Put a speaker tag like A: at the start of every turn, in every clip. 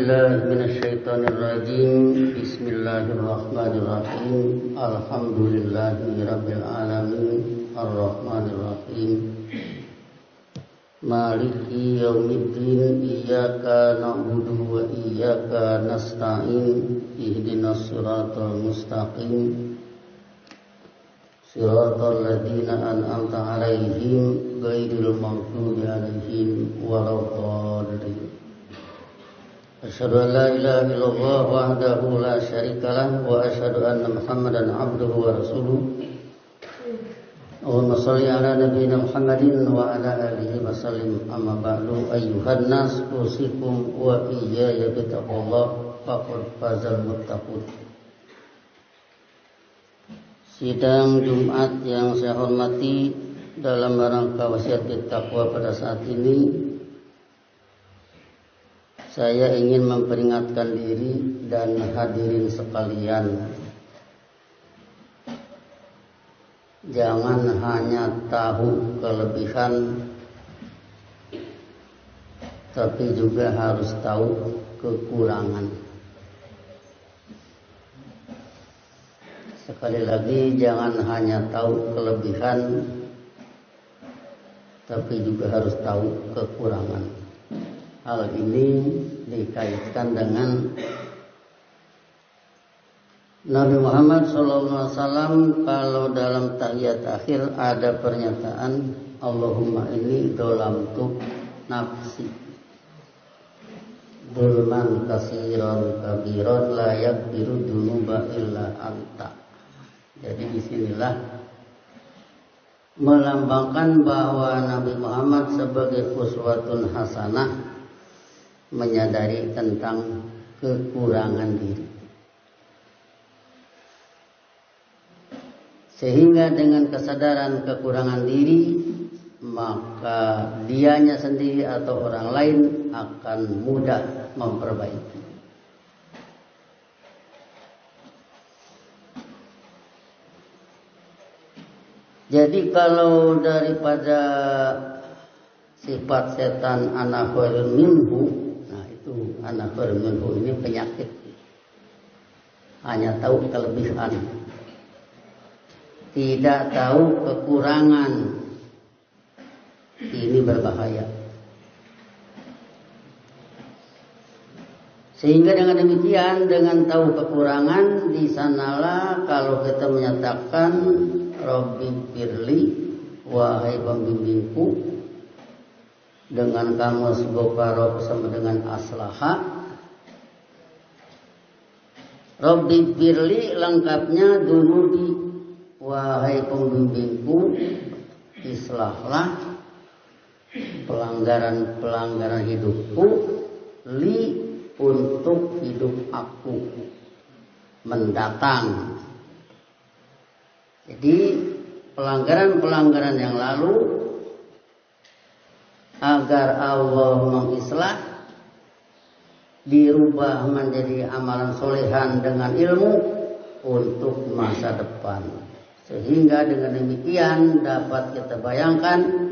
A: billahi minasyaitonir rajim. Bismillahirrahmanirrahim. Alhamdulillahirabbil alamin. Arrahmanir rahim. Maliki yaumiddin. Iyyaka na'budu wa iyyaka nasta'in. Ihdinas siratal mustaqim. Siratal ladzina an'amta 'alaihim ghairil maghdubi 'alaihim waladdallin. Asyhadu an la ilaha illallah wahdahu la syarikalah wa asyhadu anna Muhammadan 'abduhu wa rasuluh. Allahumma shalli ala nabiyyina Muhammadin wa ala alihi wa sallim. Amma ba'du, ayyuhan nas usikum wa iyaya bittaqwallah faqad fazal muttaqun. Sidang Jumat yang saya hormati, dalam rangka wasiat bertakwa pada saat ini, saya ingin memperingatkan diri dan hadirin sekalian, jangan hanya tahu kelebihan, tapi juga harus tahu kekurangan. Sekali lagi, jangan hanya tahu kelebihan, tapi juga harus tahu kekurangan. Hal ini dikaitkan dengan Nabi Muhammad SAW. Kalau dalam tahiyat akhir ada pernyataan, Allahumma inni dolamtu nafsi dulman kasiron kabiron la yakbiru dunuba illa anta. Jadi disinilah melambangkan bahwa Nabi Muhammad sebagai uswatun hasanah menyadari tentang kekurangan diri. Sehingga dengan kesadaran kekurangan diri, maka dianya sendiri atau orang lain akan mudah memperbaiki. Jadi kalau daripada sifat setan ana khairun minhu, nah itu ana khairun minhu ini penyakit. Hanya tahu kelebihan, tidak tahu kekurangan. Ini berbahaya. Sehingga dengan demikian, dengan tahu kekurangan, di sanalah kalau kita menyatakan Rabbi firli, wahai pembimbingku, dengan kamus bokaro sama dengan aslaha. Rabbi firli lengkapnya dunubi, wahai pembimbingku, islahlah pelanggaran-pelanggaran hidupku, li untuk hidup aku mendatang. Jadi pelanggaran-pelanggaran yang lalu agar Allah mengislah, dirubah menjadi amalan solehan dengan ilmu untuk masa depan. Sehingga dengan demikian dapat kita bayangkan,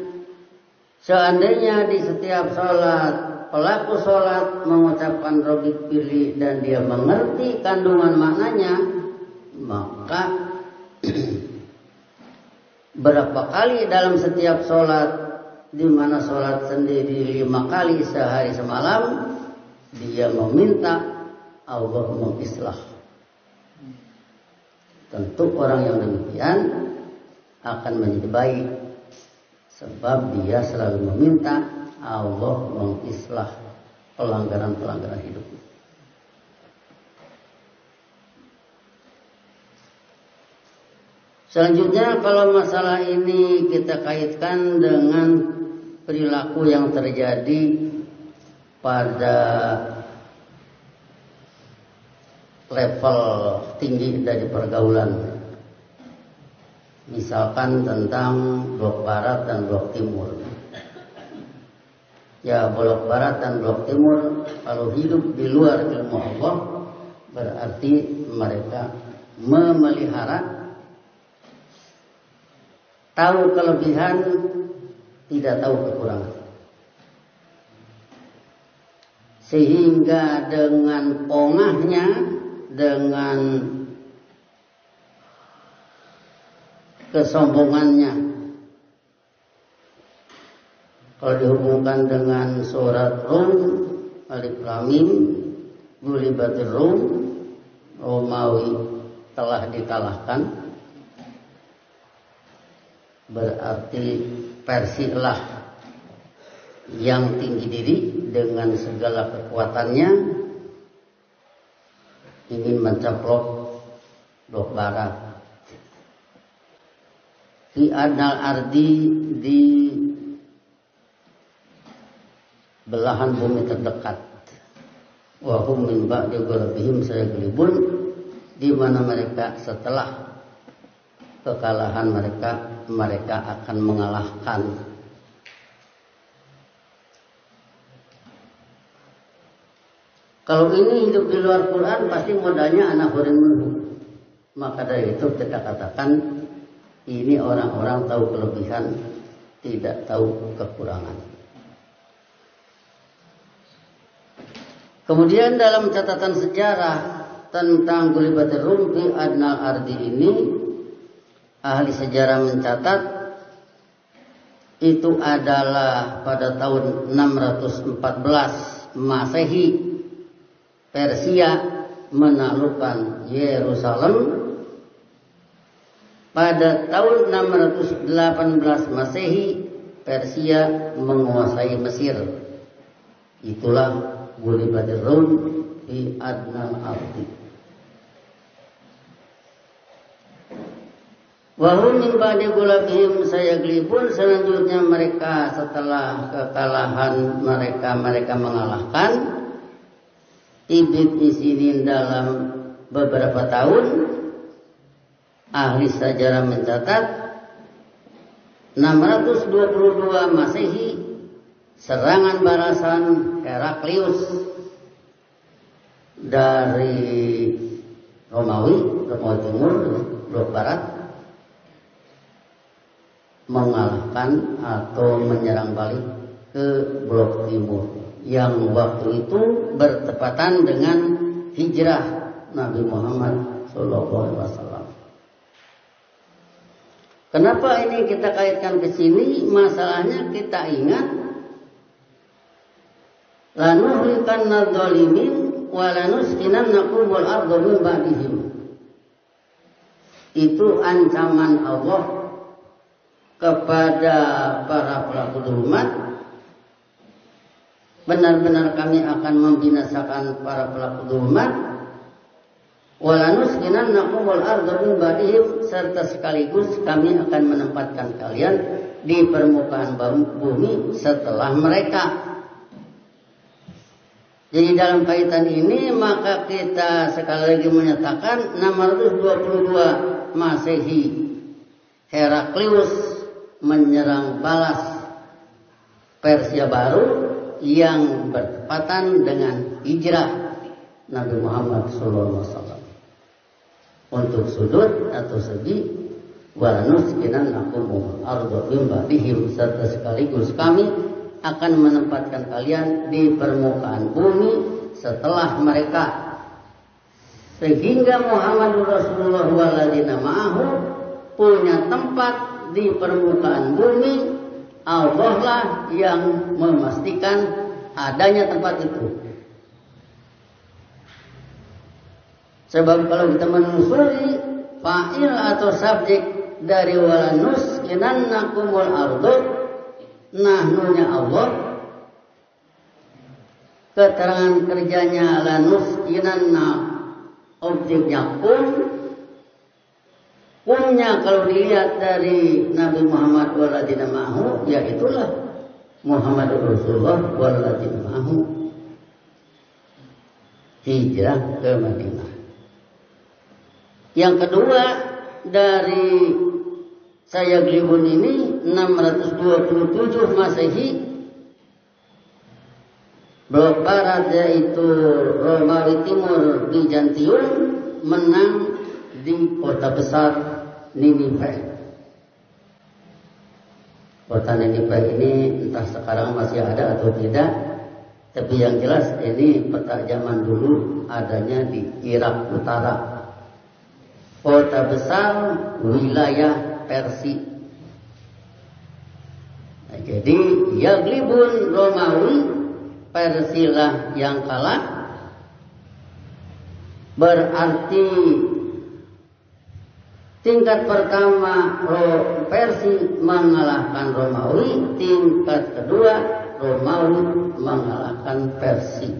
A: seandainya di setiap sholat pelaku sholat mengucapkan Rabbi firli dan dia mengerti kandungan maknanya, maka berapa kali dalam setiap sholat, di mana sholat sendiri 5 kali sehari semalam, dia meminta Allah mengislah. Tentu orang yang demikian akan menjadi baik, sebab dia selalu meminta Allah mengislah pelanggaran-pelanggaran hidupnya. Selanjutnya, kalau masalah ini kita kaitkan dengan perilaku yang terjadi pada level tinggi dari pergaulan. Misalkan tentang blok barat dan blok timur. Ya, blok barat dan blok timur kalau hidup di luar ilmu Allah, berarti mereka memelihara tahu kelebihan, tidak tahu kekurangan. Sehingga dengan pongahnya, dengan kesombongannya, kalau dihubungkan dengan surat Rum, Alif Lam Mim, Ghulibatir Rum, Romawi telah dikalahkan, berarti Persia yang tinggi diri dengan segala kekuatannya ingin mencaplok blok barat. Di adnal ardi, di belahan bumi terdekat. Wa hum min ba'di ghalabihim sayaglibun, di mana mereka setelah kekalahan mereka akan mengalahkan. Kalau ini hidup di luar Quran pasti modalnya anak hurin menhu. Maka dari itu kita katakan ini orang-orang tahu kelebihan, tidak tahu kekurangan. Kemudian dalam catatan sejarah tentang Ghulibatir Rum fi adnal ardi ini, ahli sejarah mencatat itu adalah pada tahun 614 Masehi, Persia menaklukkan Yerusalem. Pada tahun 618 Masehi, Persia menguasai Mesir. Itulah Ghulibatir Rum fi adnal ardi. Wahum min ba'di ghalabihim sayaglibun, selanjutnya mereka setelah kekalahan mereka mengalahkan. Tibit di sini dalam beberapa tahun, ahli sejarah mencatat 622 Masehi, serangan balasan Heraklius dari Romawi Timur, blok barat, mengalahkan atau menyerang balik ke blok timur, yang waktu itu bertepatan dengan hijrah Nabi Muhammad SAW. Kenapa ini kita kaitkan ke sini? Masalahnya kita ingat, lanuhlikanna dzalimin wa lanuskinannakum wal ardha min ba'dihim. Itu ancaman Allah kepada para pelaku dzulmat. Benar-benar kami akan membinasakan para pelaku dzulmat. Wa lanuskinannakum wal ardha min ba'dihim, serta sekaligus kami akan menempatkan kalian di permukaan bumi setelah mereka. Jadi dalam kaitan ini maka kita sekali lagi menyatakan 622 Masehi Heraklius menyerang balas Persia baru yang bertepatan dengan hijrah Nabi Muhammad SAW. Untuk sudut atau segi, walanuskinannakum ardha min ba'dihim, serta sekaligus kami akan menempatkan kalian di permukaan bumi setelah mereka, sehingga Muhammadur Rasulullah waladina ma'ahu punya tempat di permukaan bumi. Allah lah yang memastikan adanya tempat itu. Sebab kalau kita menelusuri fa'il atau subjek dari walanuskinannakumul ardh, nahnunya Allah, keterangan kerjanya lanuskinanna, objeknya kumnya kalau dilihat dari Nabi Muhammad waladina ma'ahu, ya itulah Muhammad Rasulullah waladina ma'ahu hijrah ke Madinah. Yang kedua dari sayaglibun ini 627 Masehi, blok barat yaitu Romawi Timur, Bizantium menang di kota besar Ninive. Kota Ninive ini entah sekarang masih ada atau tidak, Tapi yang jelas ini peta zaman dulu adanya di Irak Utara. Kota besar wilayah Persia. Nah, jadi yaglibun Romawi, Persilah yang kalah. Berarti tingkat pertama Persia mengalahkan Romawi, tingkat kedua Romawi mengalahkan Persia.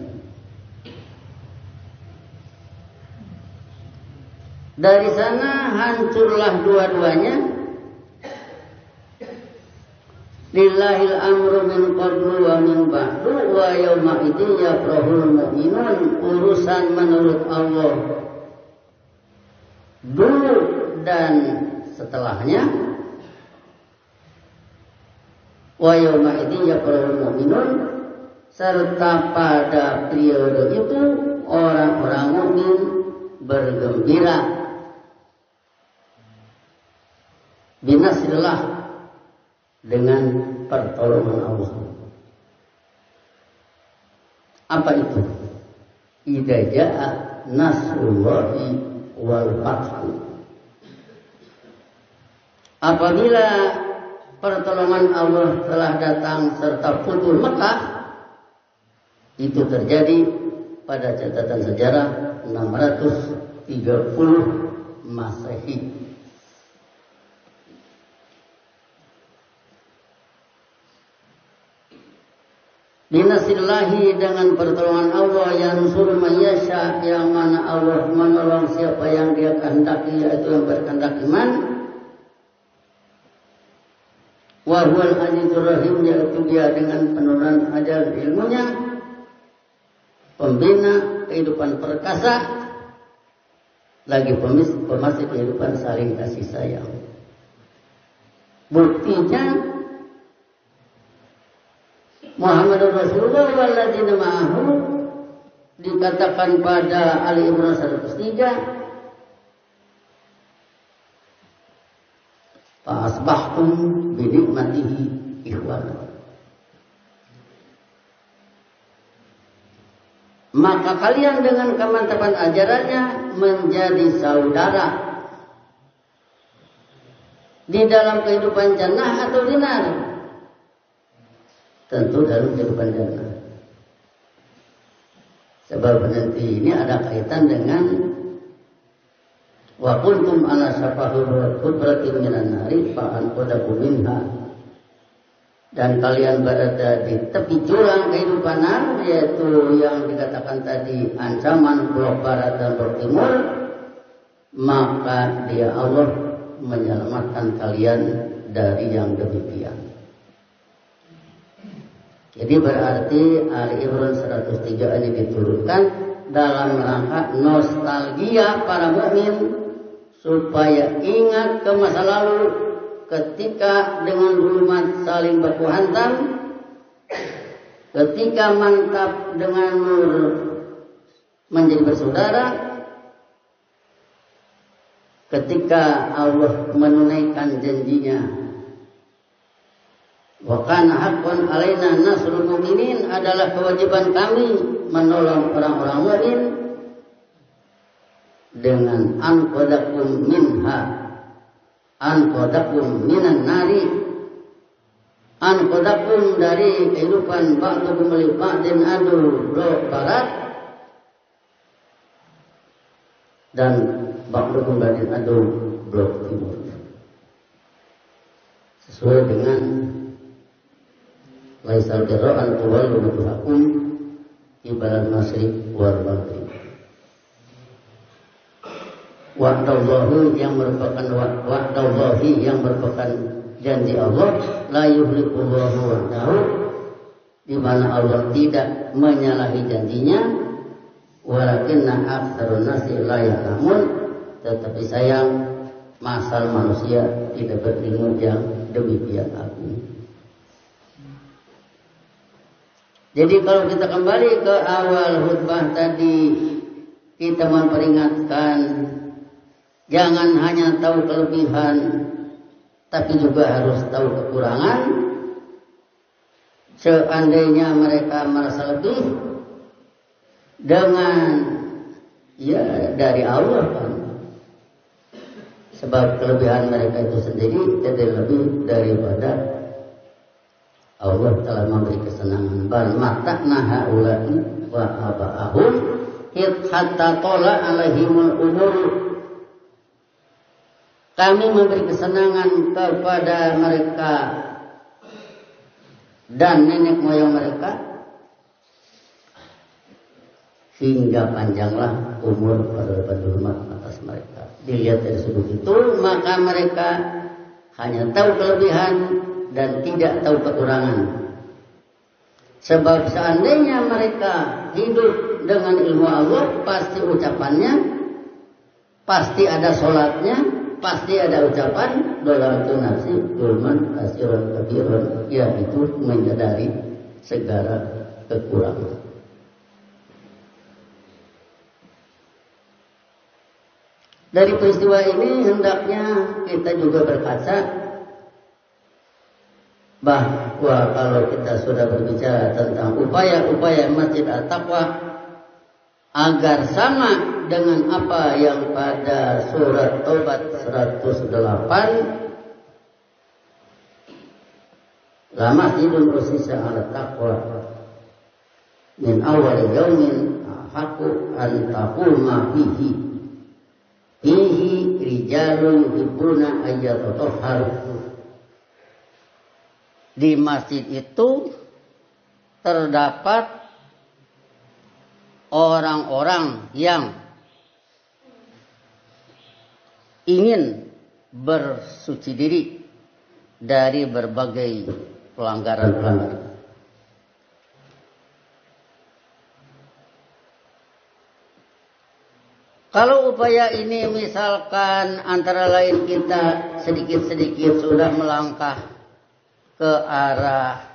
A: Dari sana hancurlah dua-duanya. Lillahil amru min qablu wa min ba'du wa yawma idzin yafrahul mu'minun. Urusan menurut Allah dulu dan setelahnya. Wa yawma idzin yafrahul mu'minun, serta pada periode itu orang-orang mukmin bergembira binasrillah, dengan pertolongan Allah. Apa itu? Idza jaa nasrullahi wal fathu. Apabila pertolongan Allah telah datang serta futuh Mekah, itu terjadi pada catatan sejarah 630 Masehi. Binasrillahi, dengan pertolongan Allah, yang suruh mayyasha, yang mana Allah menolong siapa yang dia kehendaki, yaitu yang berkehendak iman. Wa huwal azizur rahim, yaitu dia dengan penurunan ajar ilmunya, pembina kehidupan perkasa, lagi pemasih kehidupan saling kasih sayang. Buktinya Muhammadur Rasulullah walladzina ma'ahu, dikatakan pada Ali Imran 103, fa asbahtum bi nikmatihi ikhwana. Maka kalian dengan kemantapan ajarannya menjadi saudara di dalam kehidupan jannah atau dinar. Tentu dalam kehidupan jannah. Sebab nanti ini ada kaitan dengan wa kuntum ala syafahur hudratin minan nari fa anqadakum minha. Dan kalian berada di tepi jurang kehidupan nar, yaitu yang dikatakan tadi ancaman blok barat dan blok timur, maka dia Allah menyelamatkan kalian dari yang demikian. Jadi berarti Ali Imran 103 ini diturunkan dalam rangka nostalgia para mukmin supaya ingat ke masa lalu ketika dengan zulmat saling baku hantam, ketika mantap dengan nur menjadi bersaudara, ketika Allah menunaikan janjinya. Wa kana haqqan alaina nasrul mu'minin, adalah kewajiban kami menolong orang-orang mukmin dengan anqadakum minha, anqadakum minan nari, anqadakum dari kehidupan ba'dukum li ba'din adu blok barat, dan ba'dukum ba'din adu blok timur, sesuai dengan laisal birra an tuwallu wujuhakum qibala al-masyriq wal maghrib. Wa'dallahi, yang merupakan wa'dallahi, yang merupakan janji Allah, la yuhliqullahu wa'dahu, di mana Allah tidak menyalahi janjinya, walakinna aktsarun nasi la ya'lamun, tetapi sayang masal manusia tidak berilmu yang demikian agung. Jadi kalau kita kembali ke awal khutbah tadi, kita memperingatkan jangan hanya tahu kelebihan, tapi juga harus tahu kekurangan, seandainya mereka merasa lebih dengan ya dari Allah kan. Sebab kelebihan mereka itu sendiri tidak lebih daripada Allah telah memberi kesenangan. Bal mata'na haula'i wa aba'ahum hatta tola alaihimul umur. Kami memberi kesenangan kepada mereka dan nenek moyang mereka hingga panjanglah umur pada hormat atas mereka. Dilihat dari sudut itu, maka mereka hanya tahu kelebihan dan tidak tahu kekurangan. Sebab seandainya mereka hidup dengan ilmu Allah, pasti ucapannya, pasti ada sholatnya, pasti ada ucapan dolamtu nafsi dulman kasiron kabiron, yaitu menyadari segala kekurangan. Dari peristiwa ini hendaknya kita juga berkaca bahwa kalau kita sudah berbicara tentang upaya-upaya Masjid At-Taqwa agar sama dengan apa yang pada surat Taubat 108, la masjidun usisa 'ala taqwa min awal yaumin haqqu an taquma fihi rijalun yuhibbuna ayyatahharu. Di masjid itu terdapat orang-orang yang ingin bersuci diri dari berbagai pelanggaran-pelanggaran. Kalau upaya ini misalkan antara lain kita sedikit-sedikit sudah melangkah ke arah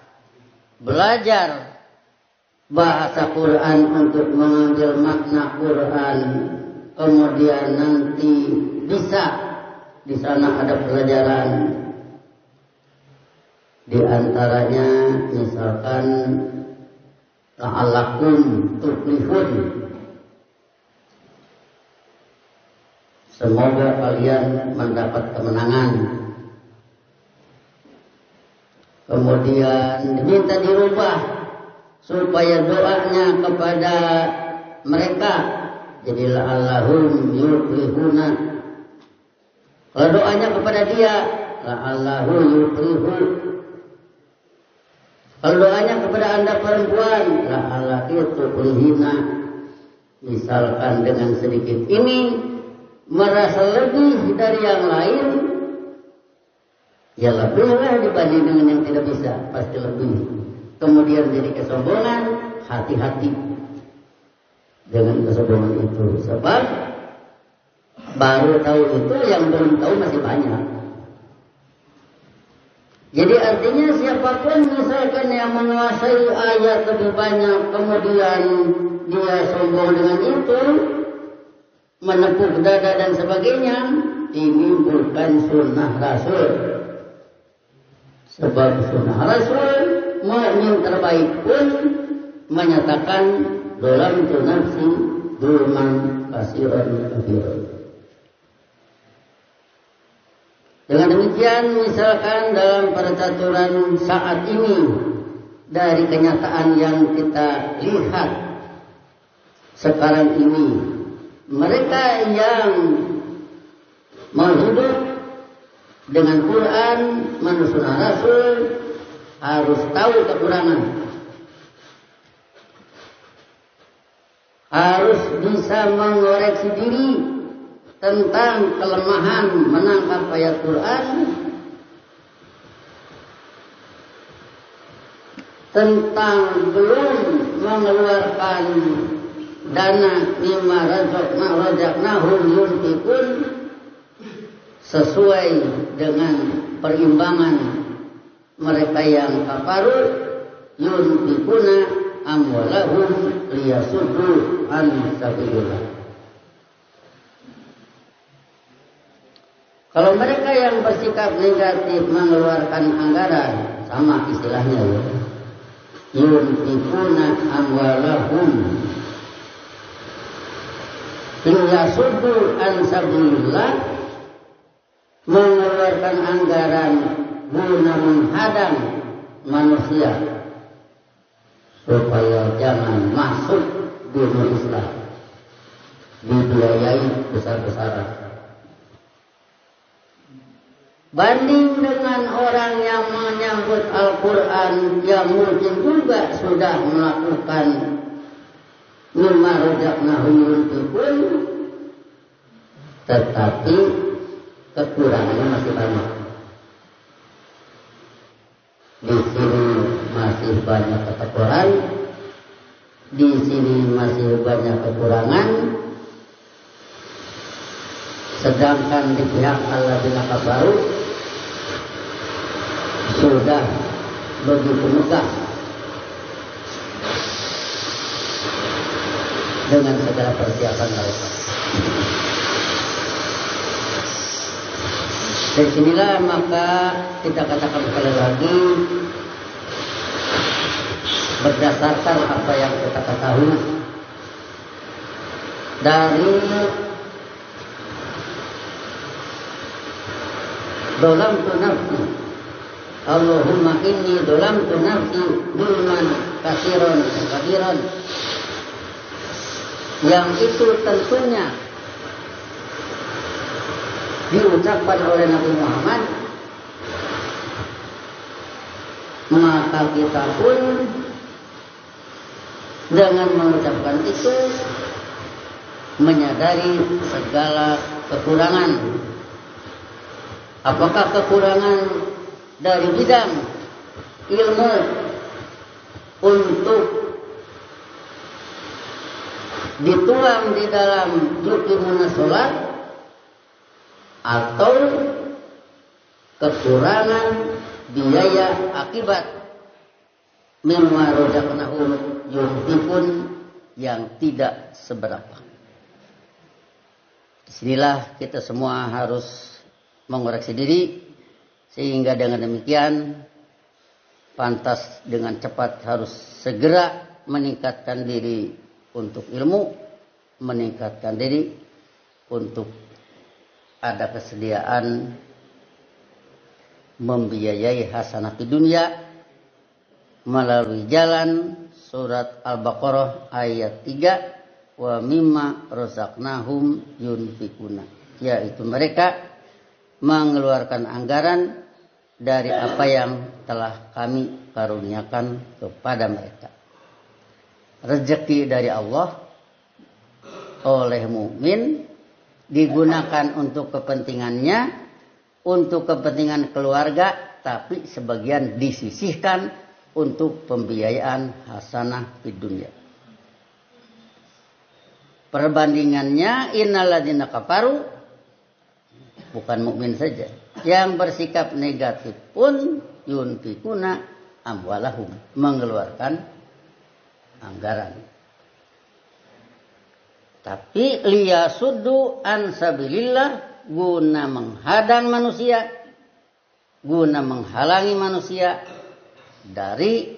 A: belajar bahasa Quran untuk mengambil makna Quran, kemudian nanti bisa di sana ada pelajaran, di antaranya misalkan la'allakum tuflihun. Semoga kalian mendapat kemenangan. Kemudian diminta dirubah supaya doanya kepada mereka jadi la'allahum yuflihuna. Kalau doanya kepada dia la'allahu yuflihu. Kalau doanya kepada anda perempuan la'allaki tuflihina. Misalkan dengan sedikit ini merasa lebih dari yang lain, ya lebihlah dibanding dengan yang tidak bisa, pasti lebih. Kemudian jadi kesombongan, hati-hati dengan kesombongan itu. Sebab baru tahu itu, yang belum tahu masih banyak. Jadi artinya siapapun misalkan yang menguasai ayat lebih banyak, kemudian dia sombong dengan itu, menepuk dada dan sebagainya, ini bukan sunnah Rasul. Sebab sunnah Rasul, mukmin terbaik pun menyatakan dalam nafsi dulman kasiran kafiran. Dengan demikian misalkan dalam percaturan saat ini, dari kenyataan yang kita lihat sekarang ini, mereka yang mau hidup dengan Quran, menurut sunnah Rasul, harus tahu kekurangan, harus bisa mengoreksi diri tentang kelemahan menangkap ayat Quran, tentang belum mengeluarkan dana mimma razaqnahum yunfiqun sesuai dengan perimbangan mereka yang kafaru, yunfiquna amwalahum liyasuddu an sabilillah. Kalau mereka yang bersikap negatif mengeluarkan anggaran, sama istilahnya ya, yunfikuna amwalahum liyasuddu an sabilillah, mengeluarkan anggaran guna menghadang manusia supaya jangan masuk dunia Islam, dibiayai besar-besaran. Banding dengan orang yang menyambut Al-Quran yang mungkin juga sudah melakukan mimma razaqnahum yunfiqun, tetapi kekurangannya masih banyak. Di sini masih banyak ketekoran, di sini masih banyak kekurangan, sedangkan di pihak alladzina kafaru sudah begitu megah dengan segala persiapan mereka. Dari sinilah maka kita katakan sekali lagi, berdasarkan apa yang kita ketahui dari dolamtu nafsi, Allahumma inni dolamtu nafsi dulman kasiron kabiran, yang itu tentunya diucapkan oleh Nabi Muhammad, maka kita pun dengan mengucapkan itu menyadari segala kekurangan. Apakah kekurangan dari bidang ilmu untuk dituang di dalam yuqimuna sholat, atau kekurangan biaya akibat mimma razaqnahum yunfiqun yang tidak seberapa. Disinilah kita semua harus mengoreksi diri, sehingga dengan demikian pantas dengan cepat harus segera meningkatkan diri untuk ilmu, meningkatkan diri untuk ada kesediaan membiayai hasanah di dunia melalui jalan surat Al-Baqarah ayat 3, wa mimma razaqnahum yunfikuna, yaitu mereka mengeluarkan anggaran dari apa yang telah kami karuniakan kepada mereka. Rezeki dari Allah oleh mukmin digunakan untuk kepentingannya, untuk kepentingan keluarga, tapi sebagian disisihkan untuk pembiayaan hasanah di dunia. Perbandingannya, innalladzina kafaru, bukan mukmin saja, yang bersikap negatif pun yunfikuna amwalahum, mengeluarkan anggaran. Tapi liyasuddu an sabilillah, guna menghadang manusia, guna menghalangi manusia dari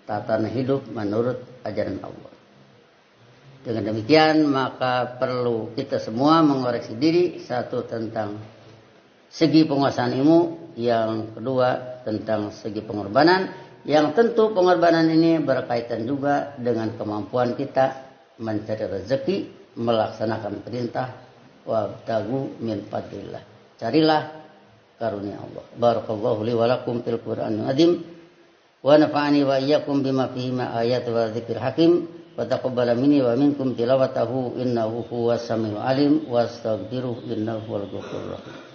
A: tatanan hidup menurut ajaran Allah. Dengan demikian maka perlu kita semua mengoreksi diri, satu tentang segi penguasaan ilmu, yang kedua tentang segi pengorbanan, yang tentu pengorbanan ini berkaitan juga dengan kemampuan kita mencari rezeki, melaksanakan perintah wabtagu min fadlillah, carilah karunia Allah. Barakallahu li wa lakum fil Qur'anil azim wa nafa'ani wa iyyakum bima fihi ma ayat wa dzikril hakim wa taqabbala minni wa minkum tilawatahu innahu huwas samiul alim wastaghfiruh innahu huwal ghafurur rahim.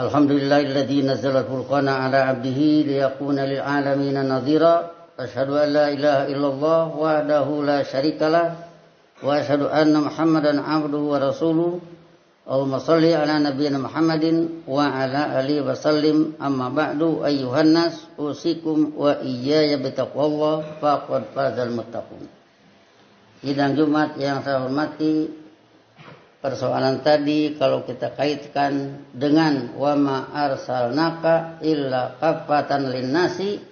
A: Alhamdulillahilladzi nazzala al-furqana ala 'abdihi liyakuna lil 'alamin nadhira. Asyhadu an la ilaha illallah wahdahu la syarikalah wa asyhadu anna Muhammadan 'abduhu wa rasuluh. Allahumma sholli ala nabiyyina Muhammadin wa ala alihi wa sallim. Amma ba'du, ayyuhan nas, usikum wa iyaya bitaqwallah, faqad fazal muttaqun. Sidang Jumat yang saya hormati, persoalan tadi kalau kita kaitkan dengan wa ma arsalnaka illa kaffatan linnasi,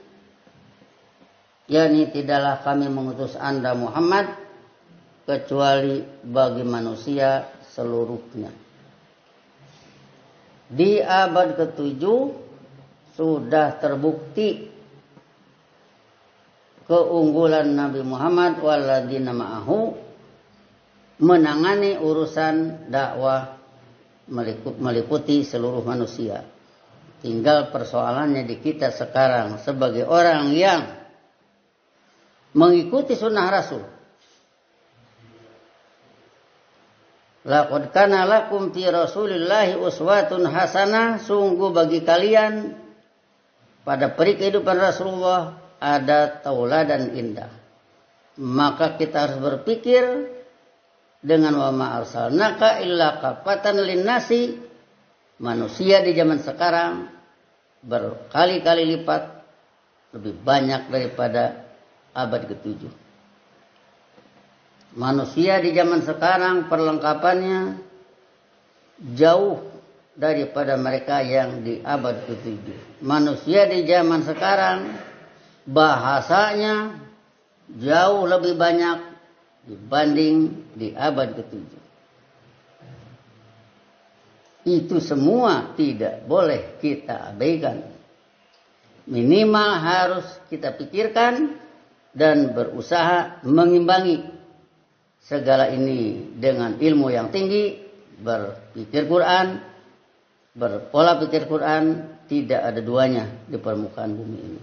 A: yakni tidaklah kami mengutus Anda Muhammad kecuali bagi manusia seluruhnya. Di abad ke-7 sudah terbukti keunggulan Nabi Muhammad waladina ma'ahu menangani urusan dakwah meliputi seluruh manusia. Tinggal persoalannya di kita sekarang sebagai orang yang mengikuti sunnah Rasul. Laqad kana lakum fi Rasulillahi uswatun hasanah, sungguh bagi kalian pada peri kehidupan Rasulullah ada tauladan indah. Maka kita harus berpikir dengan wa ma arsalnaka illa kaffatan linnasi, manusia di zaman sekarang berkali-kali lipat lebih banyak daripada abad ke-7. Manusia di zaman sekarang perlengkapannya jauh daripada mereka yang di abad ke-7. Manusia di zaman sekarang bahasanya jauh lebih banyak dibanding di abad ke-7. Itu semua tidak boleh kita abaikan. Minimal harus kita pikirkan dan berusaha mengimbangi segala ini dengan ilmu yang tinggi, berpikir Quran, berpola pikir Quran, tidak ada duanya di permukaan bumi ini.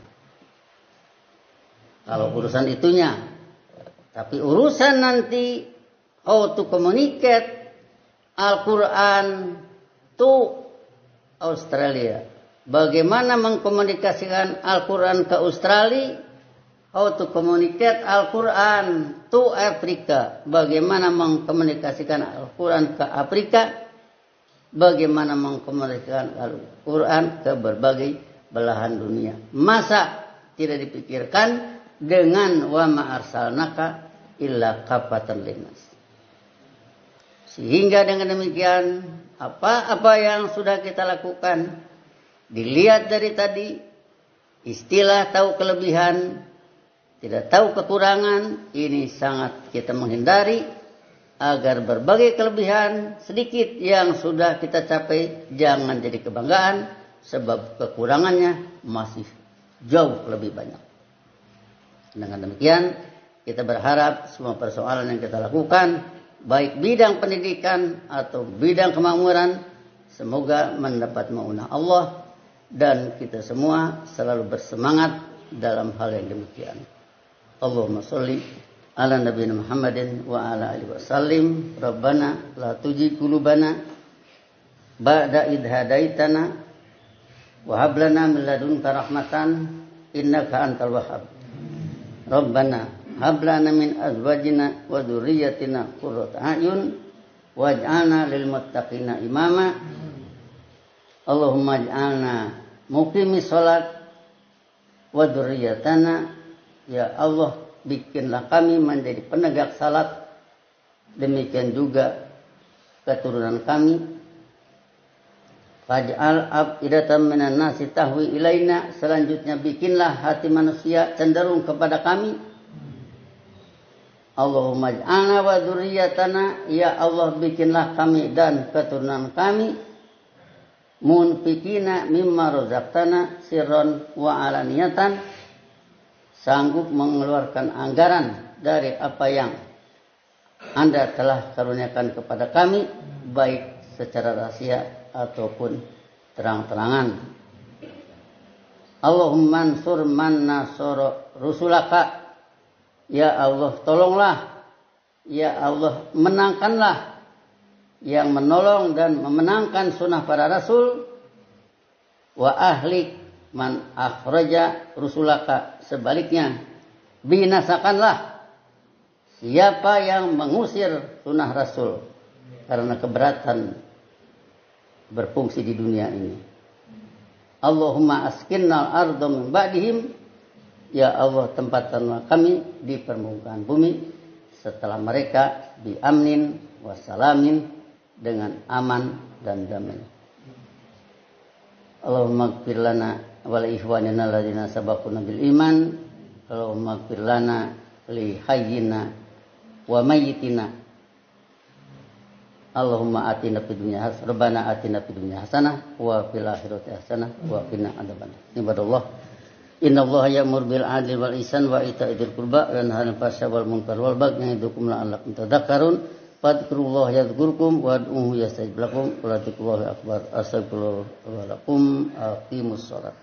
A: Kalau urusan itunya, tapi urusan nanti how to communicate Al-Quran to Australia. Bagaimana mengkomunikasikan Al-Quran ke Australia? How to communicate Al-Quran to Afrika. Bagaimana mengkomunikasikan Al-Quran ke Afrika. Bagaimana mengkomunikasikan Al-Quran ke berbagai belahan dunia. Masa tidak dipikirkan dengan wa ma arsalnaka illa kaffatan linnas. Sehingga dengan demikian apa-apa yang sudah kita lakukan dilihat dari tadi, istilah tahu kelebihan, tidak tahu kekurangan, ini sangat kita menghindari agar berbagai kelebihan sedikit yang sudah kita capai jangan jadi kebanggaan, sebab kekurangannya masih jauh lebih banyak. Dengan demikian kita berharap semua persoalan yang kita lakukan, baik bidang pendidikan atau bidang kemakmuran, semoga mendapat maunah Allah dan kita semua selalu bersemangat dalam hal yang demikian. Allahumma sholli ala nabiyina Muhammadin wa ala alihi wasallim. Rabbana la tuzigh qulubana ba'da idh hadaitana wa hab lana min ladunka rahmatan innaka antal wahhab. Rabbana hab lana min azwajina wa dzurriyyatina qurrata a'yun waj'alna lil muttaqina imama. Allahumma ij'alna muqimis shalat wa dzurriyyatana. Ya Allah, bikinlah kami menjadi penegak salat, demikian juga keturunan kami. Faj'al af'idatan minan nasi tahwi ilaina, selanjutnya bikinlah hati manusia cenderung kepada kami. Allahumma ij'alna wa dzurriyyatana, ya Allah bikinlah kami dan keturunan kami munfikina mimma razaqtana sirran wa alaniyatan, sanggup mengeluarkan anggaran dari apa yang Anda telah karuniakan kepada kami, baik secara rahasia ataupun terang-terangan. Allahumma ansur man nasara rusulaka, ya Allah tolonglah, ya Allah menangkanlah yang menolong dan memenangkan sunnah para rasul. Wa ahlik man akhraja rusulaka, sebaliknya binasakanlah siapa yang mengusir sunnah rasul karena keberatan berfungsi di dunia ini. Allahumma askinnal arda min ba'dihim, ya Allah tempatkanlah kami di permukaan bumi setelah mereka bi amnin wa salamin, dengan aman dan damai. Allahumma ighfir lana wa li ikhwanina alladziina sabaquna bil iman. Allahumma ighfir lana li hayyina wa mayyitina. Allahumma atina fid dunya hasanah, Rabbana atina fid dunya hasanah wa fil akhirati hasanah wa qina adzabannar. Ibadallah, innallaha ya'muru bil 'adli wal ihsan wa ita'i dzil qurba wa yanha 'anil fahsya'i wal munkari wal baghi ya'idukum la'allakum tadhakkarun. Fadhkurullaha yadhkurkum wad'uhu yastajib lakum wa ladzikrullahu akbar. Astaghfirullaha wa lakum. Aqimus shalah.